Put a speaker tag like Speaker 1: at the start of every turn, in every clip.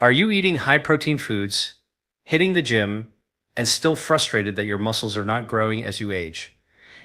Speaker 1: Are you eating high-protein foods, hitting the gym, and still frustrated that your muscles are not growing as you age?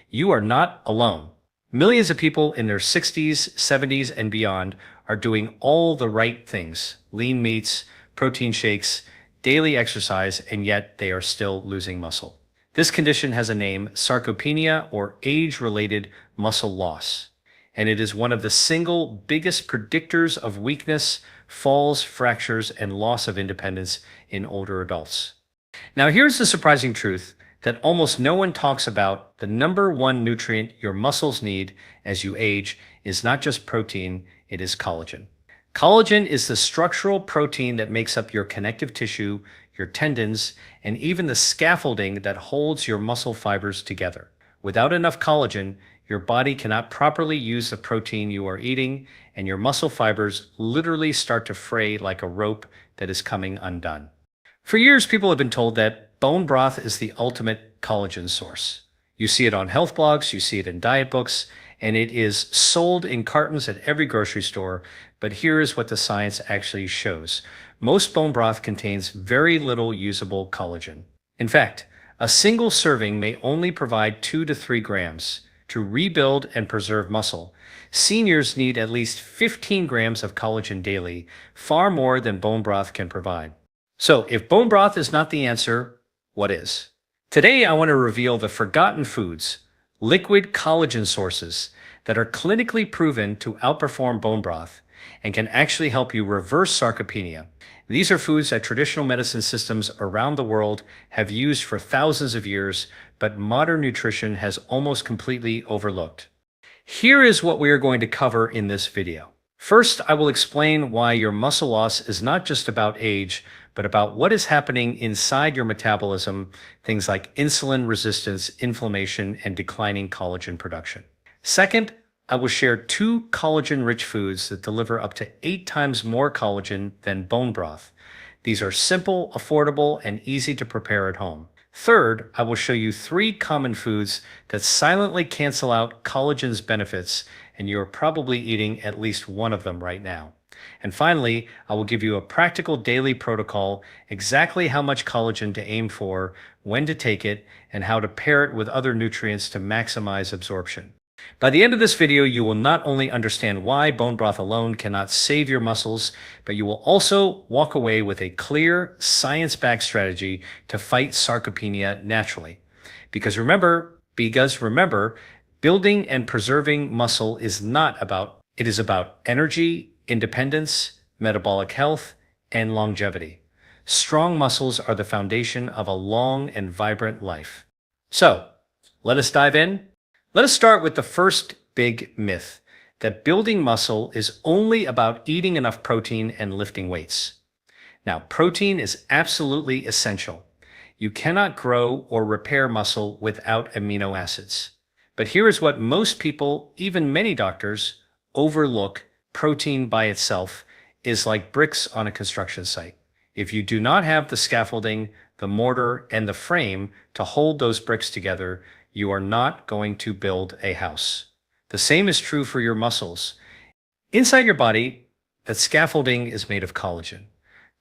Speaker 1: You are not alone. Millions of people in their 60s, 70s, and beyond are doing all the right things: lean meats, protein shakes, daily exercise, and yet they are still losing muscle. This condition has a name: sarcopenia, or age-related muscle loss, and it is one of the single biggest predictors of weakness, falls, fractures, and loss of independence in older adults. Now, here's the surprising truth that almost no one talks about. The number one nutrient your muscles need as you age is not just protein, it is collagen. Collagen is the structural protein that makes up your connective tissue, your tendons, and even the scaffolding that holds your muscle fibers together. Without enough collagen, your body cannot properly use the protein you are eating, and your muscle fibers literally start to fray like a rope that is coming undone. For years, people have been told that bone broth is the ultimate collagen source. You see it on health blogs, you see it in diet books, and it is sold in cartons at every grocery store. But here is what the science actually shows. Most bone broth contains very little usable collagen. In fact, a single serving may only provide 2 to 3 grams. To rebuild and preserve muscle, seniors need at least 15 grams of collagen daily, far more than bone broth can provide. So, if bone broth is not the answer, what is? Today, I want to reveal the forgotten foods, liquid collagen sources that are clinically proven to outperform bone broth and can actually help you reverse sarcopenia. These are foods that traditional medicine systems around the world have used for thousands of years, but modern nutrition has almost completely overlooked. Here is what we are going to cover in this video. First, I will explain why your muscle loss is not just about age, but about what is happening inside your metabolism, things like insulin resistance, inflammation, and declining collagen production. Second, I will share 2 collagen-rich foods that deliver up to 8 times more collagen than bone broth. These are simple, affordable, and easy to prepare at home. Third, I will show you 3 common foods that silently cancel out collagen's benefits, and you are probably eating at least one of them right now. And finally, I will give you a practical daily protocol, exactly how much collagen to aim for, when to take it, and how to pair it with other nutrients to maximize absorption. By the end of this video, you will not only understand why bone broth alone cannot save your muscles, but you will also walk away with a clear, science-backed strategy to fight sarcopenia naturally. Because remember, building and preserving muscle is about energy, independence, metabolic health, and longevity. Strong muscles are the foundation of a long and vibrant life. So, let us dive in. Let us start with the first big myth, that building muscle is only about eating enough protein and lifting weights. Now, protein is absolutely essential. You cannot grow or repair muscle without amino acids. But here is what most people, even many doctors, overlook: protein by itself is like bricks on a construction site. If you do not have the scaffolding, the mortar, and the frame to hold those bricks together, you are not going to build a house. The same is true for your muscles. Inside your body, that scaffolding is made of collagen.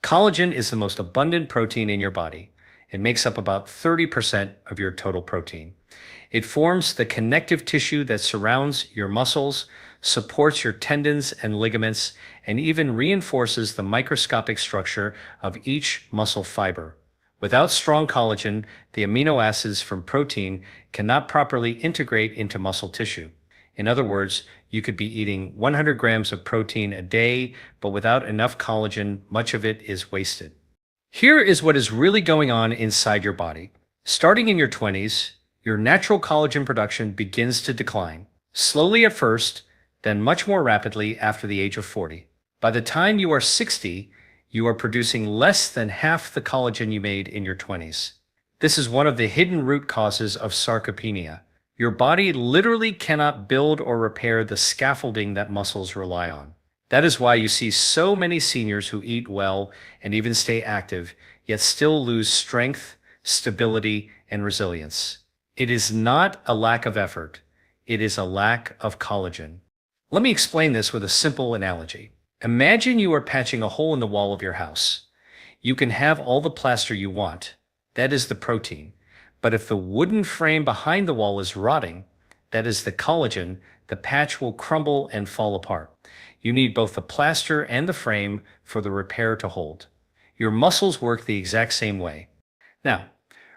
Speaker 1: Collagen is the most abundant protein in your body. It makes up about 30% of your total protein. It forms the connective tissue that surrounds your muscles, supports your tendons and ligaments, and even reinforces the microscopic structure of each muscle fiber. Without strong collagen, the amino acids from protein cannot properly integrate into muscle tissue. In other words, you could be eating 100 grams of protein a day, but without enough collagen, much of it is wasted. Here is what is really going on inside your body. Starting in your 20s, your natural collagen production begins to decline, slowly at first, then much more rapidly after the age of 40. By the time you are 60, you are producing less than half the collagen you made in your 20s. This is one of the hidden root causes of sarcopenia. Your body literally cannot build or repair the scaffolding that muscles rely on. That is why you see so many seniors who eat well and even stay active, yet still lose strength, stability, and resilience. It is not a lack of effort. It is a lack of collagen. Let me explain this with a simple analogy. Imagine you are patching a hole in the wall of your house. You can have all the plaster you want. That is the protein. But if the wooden frame behind the wall is rotting, that is the collagen, the patch will crumble and fall apart. You need both the plaster and the frame for the repair to hold. Your muscles work the exact same way. Now,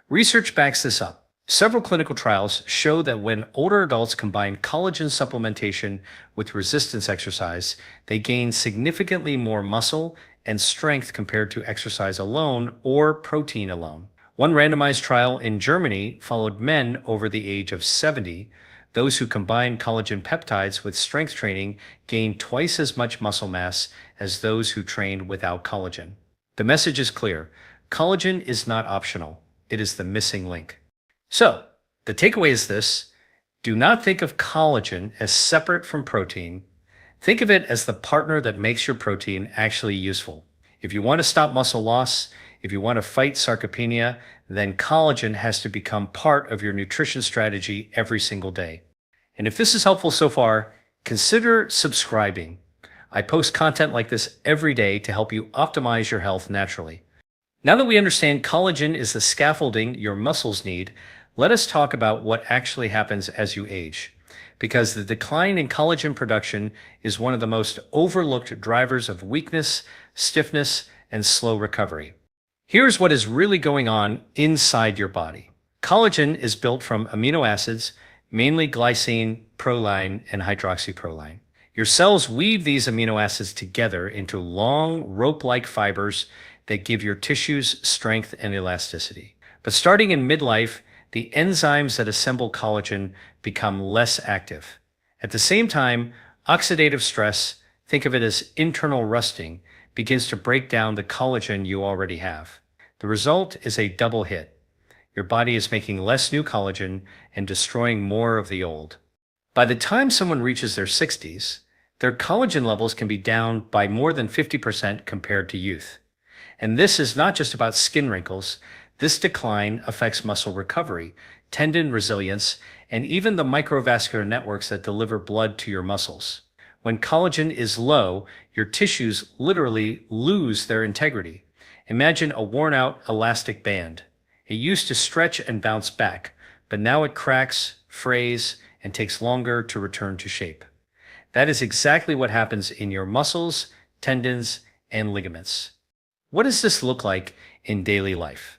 Speaker 1: research backs this up. Several clinical trials show that when older adults combine collagen supplementation with resistance exercise, they gain significantly more muscle and strength compared to exercise alone or protein alone. One randomized trial in Germany followed men over the age of 70. Those who combined collagen peptides with strength training gained twice as much muscle mass as those who trained without collagen. The message is clear. Collagen is not optional. It is the missing link. So, the takeaway is this: do not think of collagen as separate from protein. Think of it as the partner that makes your protein actually useful. If you want to stop muscle loss, if you want to fight sarcopenia, then collagen has to become part of your nutrition strategy every single day. And if this is helpful so far, consider subscribing. I post content like this every day to help you optimize your health naturally. Now that we understand collagen is the scaffolding your muscles need, let us talk about what actually happens as you age. Because the decline in collagen production is one of the most overlooked drivers of weakness, stiffness, and slow recovery. Here's what is really going on inside your body. Collagen is built from amino acids, mainly glycine, proline, and hydroxyproline. Your cells weave these amino acids together into long, rope-like fibers that give your tissues strength and elasticity. But starting in midlife, the enzymes that assemble collagen become less active. At the same time, oxidative stress, think of it as internal rusting, begins to break down the collagen you already have. The result is a double hit. Your body is making less new collagen and destroying more of the old. By the time someone reaches their 60s, their collagen levels can be down by more than 50% compared to youth. And this is not just about skin wrinkles. This decline affects muscle recovery, tendon resilience, and even the microvascular networks that deliver blood to your muscles. When collagen is low, your tissues literally lose their integrity. Imagine a worn-out elastic band. It used to stretch and bounce back, but now it cracks, frays, and takes longer to return to shape. That is exactly what happens in your muscles, tendons, and ligaments. What does this look like in daily life?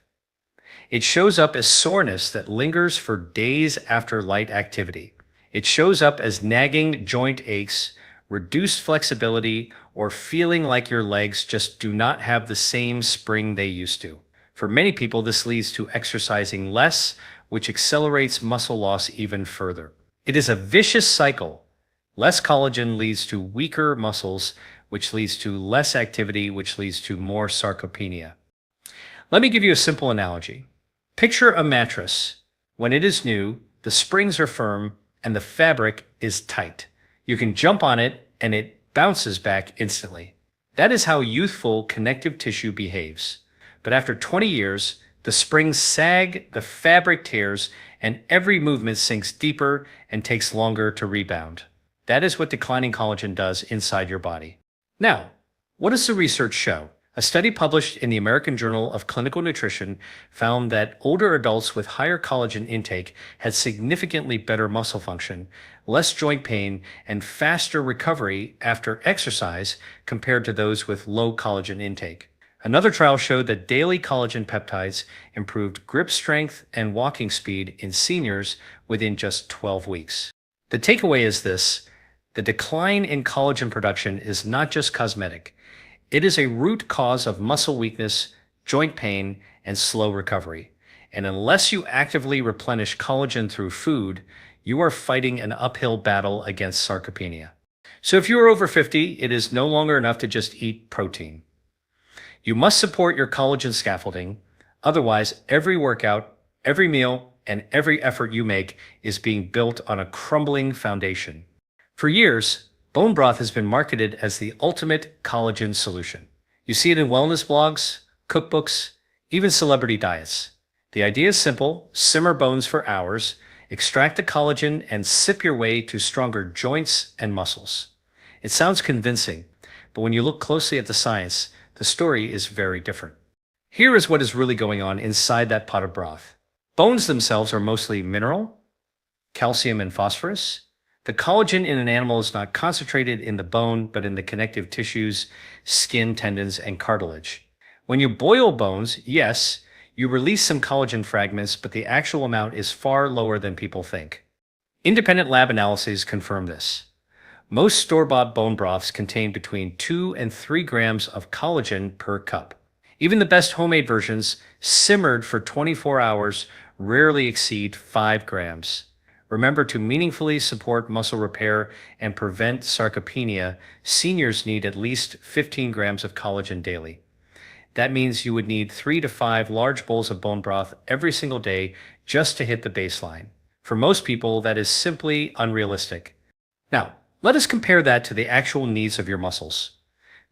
Speaker 1: It shows up as soreness that lingers for days after light activity. It shows up as nagging joint aches, reduced flexibility, or feeling like your legs just do not have the same spring they used to. For many people, this leads to exercising less, which accelerates muscle loss even further. It is a vicious cycle. Less collagen leads to weaker muscles, which leads to less activity, which leads to more sarcopenia. Let me give you a simple analogy. Picture a mattress. When it is new, the springs are firm and the fabric is tight. You can jump on it and it bounces back instantly. That is how youthful connective tissue behaves. But after 20 years, the springs sag, the fabric tears, and every movement sinks deeper and takes longer to rebound. That is what declining collagen does inside your body. Now, what does the research show? A study published in the American Journal of Clinical Nutrition found that older adults with higher collagen intake had significantly better muscle function, less joint pain, and faster recovery after exercise compared to those with low collagen intake. Another trial showed that daily collagen peptides improved grip strength and walking speed in seniors within just 12 weeks. The takeaway is this: the decline in collagen production is not just cosmetic. It is a root cause of muscle weakness, joint pain, and slow recovery. And unless you actively replenish collagen through food, you are fighting an uphill battle against sarcopenia. So if you are over 50, it is no longer enough to just eat protein. You must support your collagen scaffolding. Otherwise, every workout, every meal, and every effort you make is being built on a crumbling foundation. For years, bone broth has been marketed as the ultimate collagen solution. You see it in wellness blogs, cookbooks, even celebrity diets. The idea is simple: simmer bones for hours, extract the collagen, and sip your way to stronger joints and muscles. It sounds convincing, But when you look closely at the science, the story is very different. Here is what is really going on inside that pot of broth. Bones themselves are mostly mineral, calcium and phosphorus. The collagen in an animal is not concentrated in the bone, but in the connective tissues, skin, tendons, and cartilage. When you boil bones, yes, you release some collagen fragments, but the actual amount is far lower than people think. Independent lab analyses confirm this. Most store-bought bone broths contain between 2 and 3 grams of collagen per cup. Even the best homemade versions, simmered for 24 hours, rarely exceed 5 grams. Remember, to meaningfully support muscle repair and prevent sarcopenia, seniors need at least 15 grams of collagen daily. That means you would need 3 to 5 large bowls of bone broth every single day just to hit the baseline. For most people, that is simply unrealistic. Now, let us compare that to the actual needs of your muscles.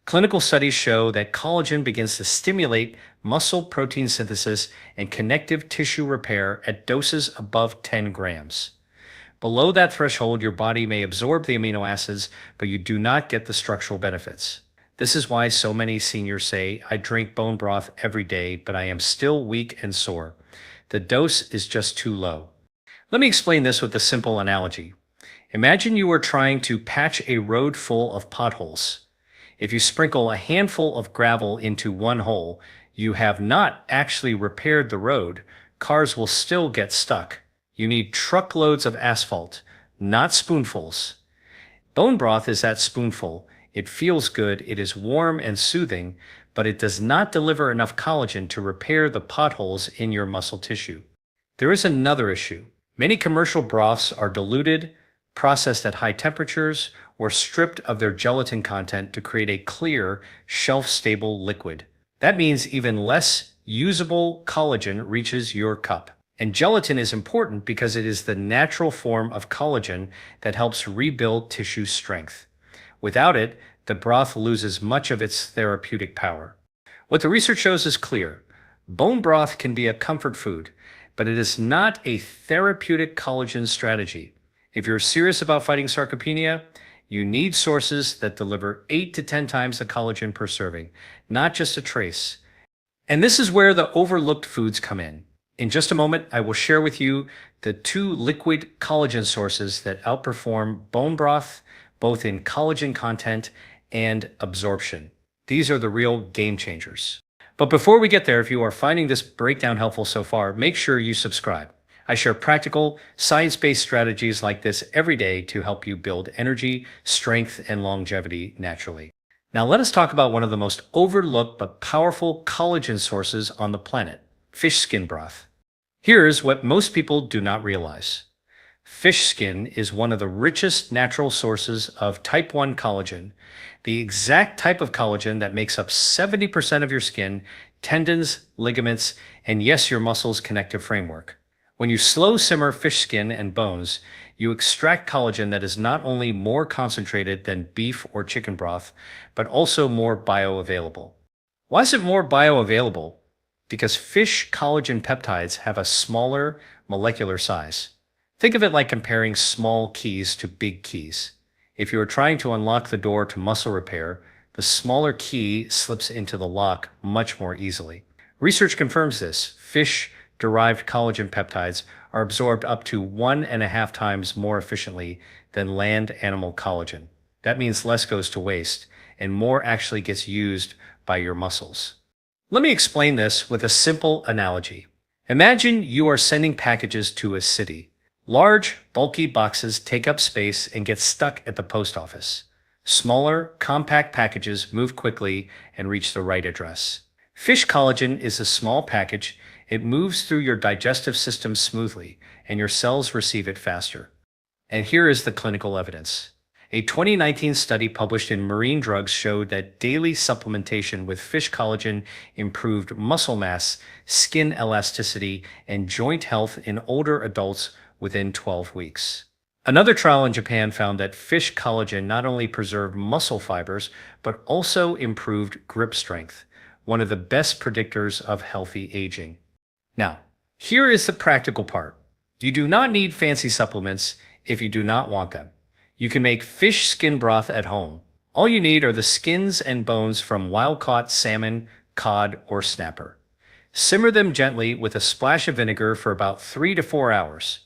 Speaker 1: Clinical studies show that collagen begins to stimulate muscle protein synthesis and connective tissue repair at doses above 10 grams. Below that threshold, your body may absorb the amino acids, but you do not get the structural benefits. This is why so many seniors say, "I drink bone broth every day, but I am still weak and sore." The dose is just too low. Let me explain this with a simple analogy. Imagine you are trying to patch a road full of potholes. If you sprinkle a handful of gravel into one hole, you have not actually repaired the road. Cars will still get stuck. You need truckloads of asphalt, not spoonfuls. Bone broth is that spoonful. It feels good, it is warm and soothing, but it does not deliver enough collagen to repair the potholes in your muscle tissue. There is another issue. Many commercial broths are diluted, processed at high temperatures, or stripped of their gelatin content to create a clear, shelf-stable liquid. That means even less usable collagen reaches your cup. And gelatin is important because it is the natural form of collagen that helps rebuild tissue strength. Without it, the broth loses much of its therapeutic power. What the research shows is clear. Bone broth can be a comfort food, but it is not a therapeutic collagen strategy. If you're serious about fighting sarcopenia, you need sources that deliver 8 to 10 times the collagen per serving, not just a trace. And this is where the overlooked foods come in. In just a moment, I will share with you the 2 liquid collagen sources that outperform bone broth, both in collagen content and absorption. These are the real game changers. But before we get there, if you are finding this breakdown helpful so far, make sure you subscribe. I share practical, science-based strategies like this every day to help you build energy, strength, and longevity naturally. Now let us talk about one of the most overlooked but powerful collagen sources on the planet: fish skin broth. Here's what most people do not realize. Fish skin is one of the richest natural sources of type 1 collagen, the exact type of collagen that makes up 70% of your skin, tendons, ligaments, and yes, your muscles' connective framework. When you slow simmer fish skin and bones, you extract collagen that is not only more concentrated than beef or chicken broth, but also more bioavailable. Why is it more bioavailable? Because fish collagen peptides have a smaller molecular size. Think of it like comparing small keys to big keys. If you are trying to unlock the door to muscle repair, the smaller key slips into the lock much more easily. Research confirms this. Fish-derived collagen peptides are absorbed up to 1.5 times more efficiently than land animal collagen. That means less goes to waste, and more actually gets used by your muscles. Let me explain this with a simple analogy. Imagine you are sending packages to a city. Large, bulky boxes take up space and get stuck at the post office. Smaller, compact packages move quickly and reach the right address. Fish collagen is a small package. It moves through your digestive system smoothly, and your cells receive it faster. And here is the clinical evidence. A 2019 study published in Marine Drugs showed that daily supplementation with fish collagen improved muscle mass, skin elasticity, and joint health in older adults within 12 weeks. Another trial in Japan found that fish collagen not only preserved muscle fibers, but also improved grip strength, one of the best predictors of healthy aging. Now, here is the practical part. You do not need fancy supplements if you do not want them. You can make fish skin broth at home. All you need are the skins and bones from wild-caught salmon, cod, or snapper. Simmer them gently with a splash of vinegar for about 3 to 4 hours.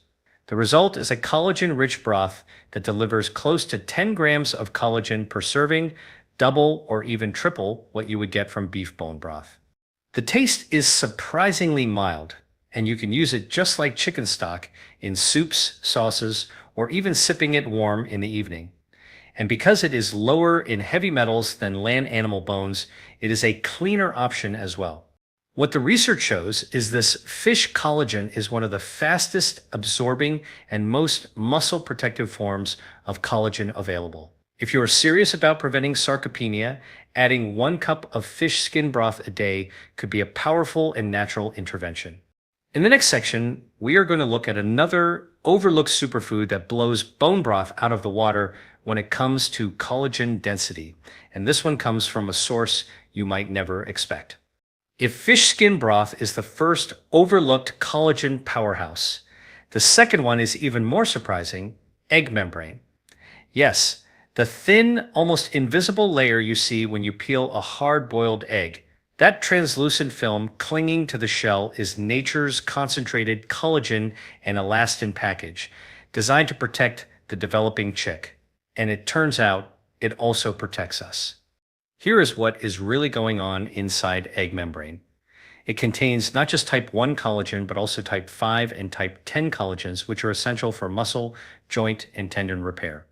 Speaker 1: The result is a collagen-rich broth that delivers close to 10 grams of collagen per serving, double or even triple what you would get from beef bone broth. The taste is surprisingly mild, and you can use it just like chicken stock in soups, sauces, or even sipping it warm in the evening. And because it is lower in heavy metals than land animal bones, it is a cleaner option as well. What the research shows is this fish collagen is one of the fastest absorbing and most muscle protective forms of collagen available. If you are serious about preventing sarcopenia, adding 1 cup of fish skin broth a day could be a powerful and natural intervention. In the next section, we are going to look at another overlooked superfood that blows bone broth out of the water when it comes to collagen density. And this one comes from a source you might never expect. If fish skin broth is the first overlooked collagen powerhouse, the second one is even more surprising: egg membrane. Yes, the thin, almost invisible layer you see when you peel a hard-boiled egg. That translucent film clinging to the shell is nature's concentrated collagen and elastin package, designed to protect the developing chick. And it turns out it also protects us. Here is what is really going on inside egg membrane. It contains not just type 1 collagen, but also type 5 and type 10 collagens, which are essential for muscle, joint, and tendon repair.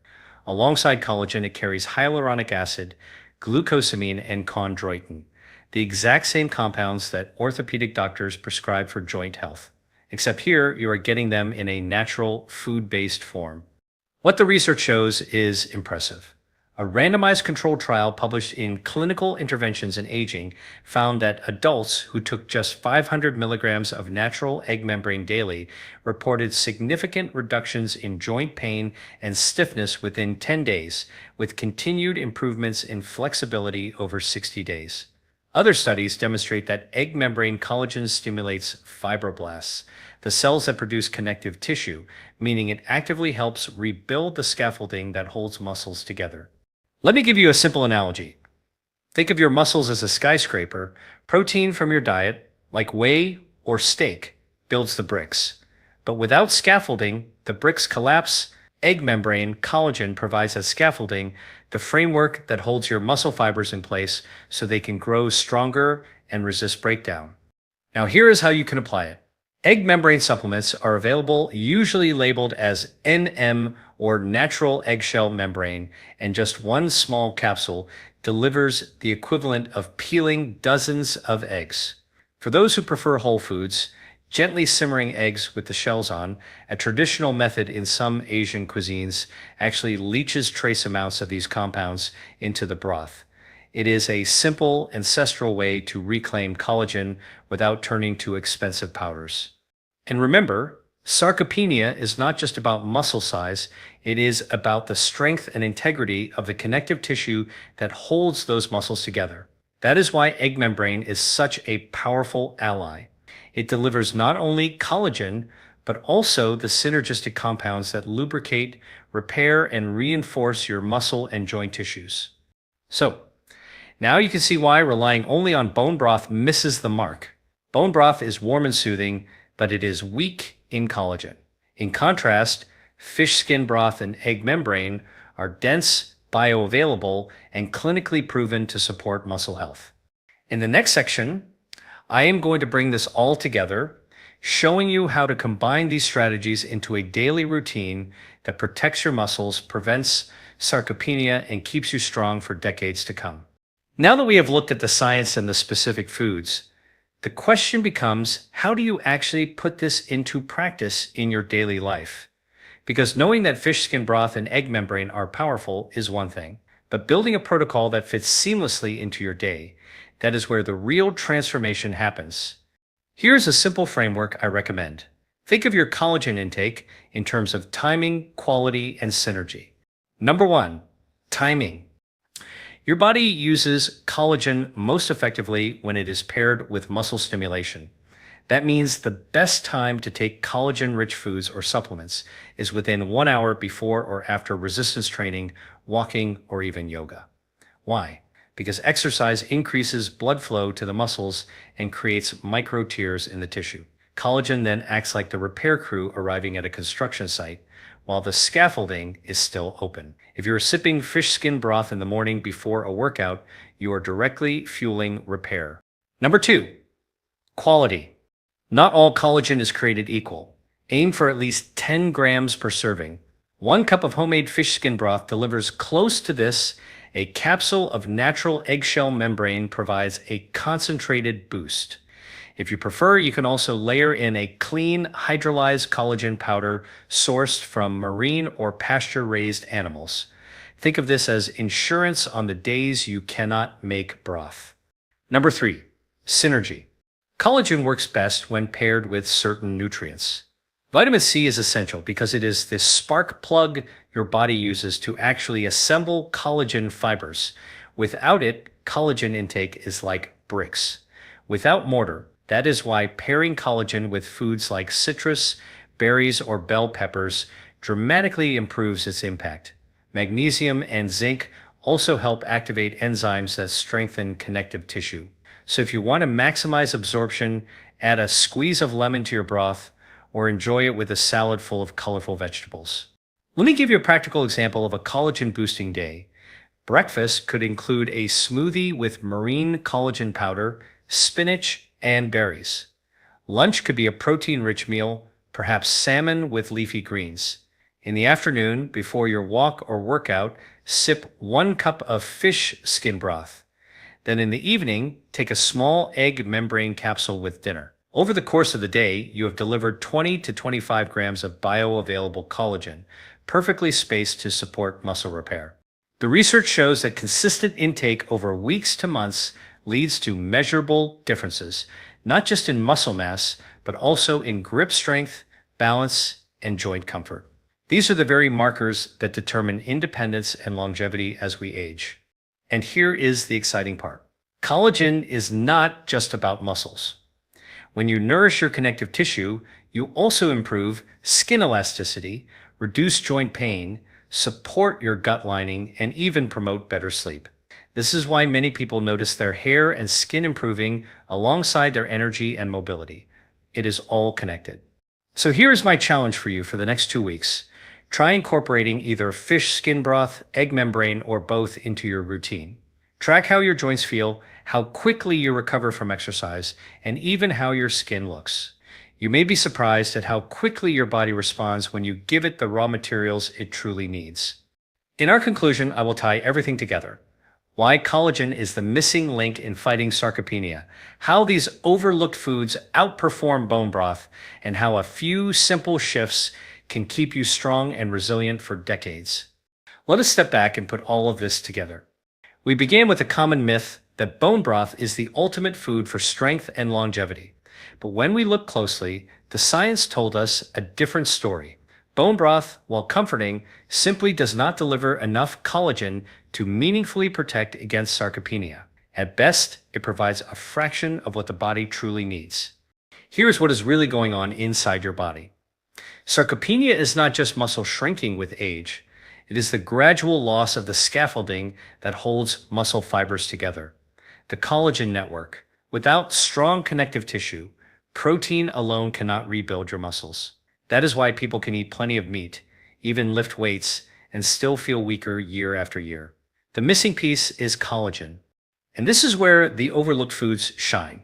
Speaker 1: Alongside collagen, it carries hyaluronic acid, glucosamine, and chondroitin, the exact same compounds that orthopedic doctors prescribe for joint health. Except here, you are getting them in a natural, food-based form. What the research shows is impressive. A randomized controlled trial published in Clinical Interventions in Aging found that adults who took just 500 milligrams of natural egg membrane daily reported significant reductions in joint pain and stiffness within 10 days, with continued improvements in flexibility over 60 days. Other studies demonstrate that egg membrane collagen stimulates fibroblasts, the cells that produce connective tissue, meaning it actively helps rebuild the scaffolding that holds muscles together. Let me give you a simple analogy. Think of your muscles as a skyscraper. Protein from your diet, like whey or steak, builds the bricks. But without scaffolding, the bricks collapse. Egg membrane collagen provides that scaffolding, the framework that holds your muscle fibers in place so they can grow stronger and resist breakdown. Now here is how you can apply it. Egg membrane supplements are available, usually labeled as NM or natural eggshell membrane, and just 1 small capsule delivers the equivalent of peeling dozens of eggs. For those who prefer whole foods, gently simmering eggs with the shells on, a traditional method in some Asian cuisines, actually leaches trace amounts of these compounds into the broth. It is a simple, ancestral way to reclaim collagen without turning to expensive powders. And remember, sarcopenia is not just about muscle size, it is about the strength and integrity of the connective tissue that holds those muscles together. That is why egg membrane is such a powerful ally. It delivers not only collagen, but also the synergistic compounds that lubricate, repair, and reinforce your muscle and joint tissues. So, now you can see why relying only on bone broth misses the mark. Bone broth is warm and soothing, but it is weak in collagen. In contrast, fish skin broth and egg membrane are dense, bioavailable, and clinically proven to support muscle health. In the next section, I am going to bring this all together, showing you how to combine these strategies into a daily routine that protects your muscles, prevents sarcopenia, and keeps you strong for decades to come. Now that we have looked at the science and the specific foods, the question becomes, how do you actually put this into practice in your daily life? Because knowing that fish skin broth and egg membrane are powerful is one thing, but building a protocol that fits seamlessly into your day, that is where the real transformation happens. Here's a simple framework I recommend. Think of your collagen intake in terms of timing, quality, and synergy. Number 1, timing. Your body uses collagen most effectively when it is paired with muscle stimulation. That means the best time to take collagen-rich foods or supplements is within 1 hour before or after resistance training, walking, or even yoga. Why? Because exercise increases blood flow to the muscles and creates micro tears in the tissue. Collagen then acts like the repair crew arriving at a construction site, while the scaffolding is still open. If you're sipping fish skin broth in the morning before a workout, you are directly fueling repair. Number 2, quality. Not all collagen is created equal. Aim for at least 10 grams per serving. 1 cup of homemade fish skin broth delivers close to this. A capsule of natural eggshell membrane provides a concentrated boost. If you prefer, you can also layer in a clean, hydrolyzed collagen powder sourced from marine or pasture-raised animals. Think of this as insurance on the days you cannot make broth. Number 3, synergy. Collagen works best when paired with certain nutrients. Vitamin C is essential because it is the spark plug your body uses to actually assemble collagen fibers. Without it, collagen intake is like bricks. Without mortar, that is why pairing collagen with foods like citrus, berries, or bell peppers dramatically improves its impact. Magnesium and zinc also help activate enzymes that strengthen connective tissue. So if you want to maximize absorption, add a squeeze of lemon to your broth, or enjoy it with a salad full of colorful vegetables. Let me give you a practical example of a collagen boosting day. Breakfast could include a smoothie with marine collagen powder, spinach, and berries. Lunch could be a protein-rich meal, perhaps salmon with leafy greens. In the afternoon, before your walk or workout, sip 1 cup of fish skin broth. Then in the evening, take a small egg membrane capsule with dinner. Over the course of the day, you have delivered 20 to 25 grams of bioavailable collagen, perfectly spaced to support muscle repair. The research shows that consistent intake over weeks to months leads to measurable differences, not just in muscle mass, but also in grip strength, balance, and joint comfort. These are the very markers that determine independence and longevity as we age. And here is the exciting part. Collagen is not just about muscles. When you nourish your connective tissue, you also improve skin elasticity, reduce joint pain, support your gut lining, and even promote better sleep. This is why many people notice their hair and skin improving alongside their energy and mobility. It is all connected. So here is my challenge for you for the next 2 weeks. Try incorporating either fish skin broth, egg membrane, or both into your routine. Track how your joints feel, how quickly you recover from exercise, and even how your skin looks. You may be surprised at how quickly your body responds when you give it the raw materials it truly needs. In our conclusion, I will tie everything together. Why collagen is the missing link in fighting sarcopenia, how these overlooked foods outperform bone broth, and how a few simple shifts can keep you strong and resilient for decades. Let us step back and put all of this together. We began with a common myth that bone broth is the ultimate food for strength and longevity. But when we look closely, the science told us a different story. Bone broth, while comforting, simply does not deliver enough collagen to meaningfully protect against sarcopenia. At best, it provides a fraction of what the body truly needs. Here's what is really going on inside your body. Sarcopenia is not just muscle shrinking with age. It is the gradual loss of the scaffolding that holds muscle fibers together. The collagen network. Without strong connective tissue, protein alone cannot rebuild your muscles. That is why people can eat plenty of meat, even lift weights, and still feel weaker year after year. The missing piece is collagen. And this is where the overlooked foods shine.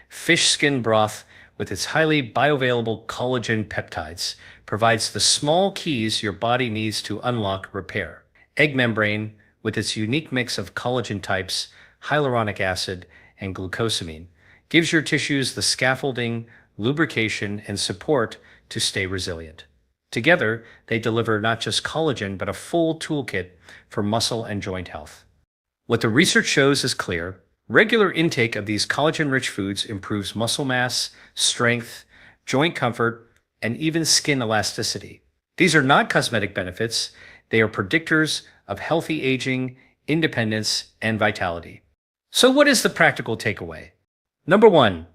Speaker 1: Fish skin broth, with its highly bioavailable collagen peptides, provides the small keys your body needs to unlock repair. Egg membrane, with its unique mix of collagen types, hyaluronic acid, and glucosamine, gives your tissues the scaffolding, lubrication, and support to stay resilient. Together, they deliver not just collagen, but a full toolkit for muscle and joint health. What the research shows is clear. Regular intake of these collagen-rich foods improves muscle mass, strength, joint comfort, and even skin elasticity. These are not cosmetic benefits. They are predictors of healthy aging, independence, and vitality. So what is the practical takeaway? Number 1,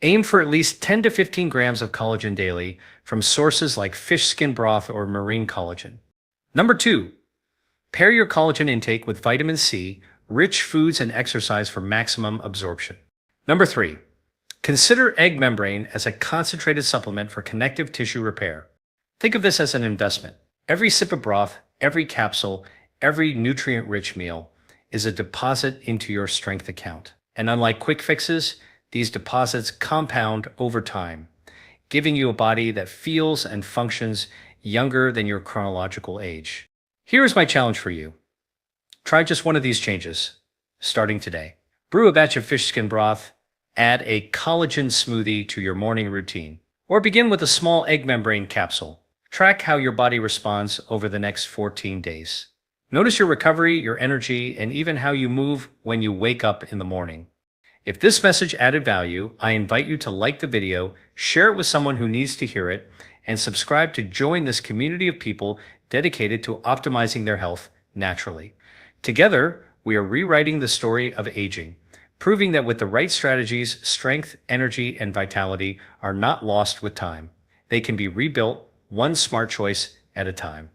Speaker 1: aim for at least 10 to 15 grams of collagen daily from sources like fish skin broth or marine collagen. Number 2, pair your collagen intake with vitamin C, rich foods and exercise for maximum absorption. Number 3, consider egg membrane as a concentrated supplement for connective tissue repair. Think of this as an investment. Every sip of broth, every capsule, every nutrient-rich meal is a deposit into your strength account. And unlike quick fixes, these deposits compound over time, giving you a body that feels and functions younger than your chronological age. Here is my challenge for you. Try just one of these changes, starting today. Brew a batch of fish skin broth, add a collagen smoothie to your morning routine, or begin with a small egg membrane capsule. Track how your body responds over the next 14 days. Notice your recovery, your energy, and even how you move when you wake up in the morning. If this message added value, I invite you to like the video, share it with someone who needs to hear it, and subscribe to join this community of people dedicated to optimizing their health naturally. Together, we are rewriting the story of aging, proving that with the right strategies, strength, energy, and vitality are not lost with time. They can be rebuilt one smart choice at a time.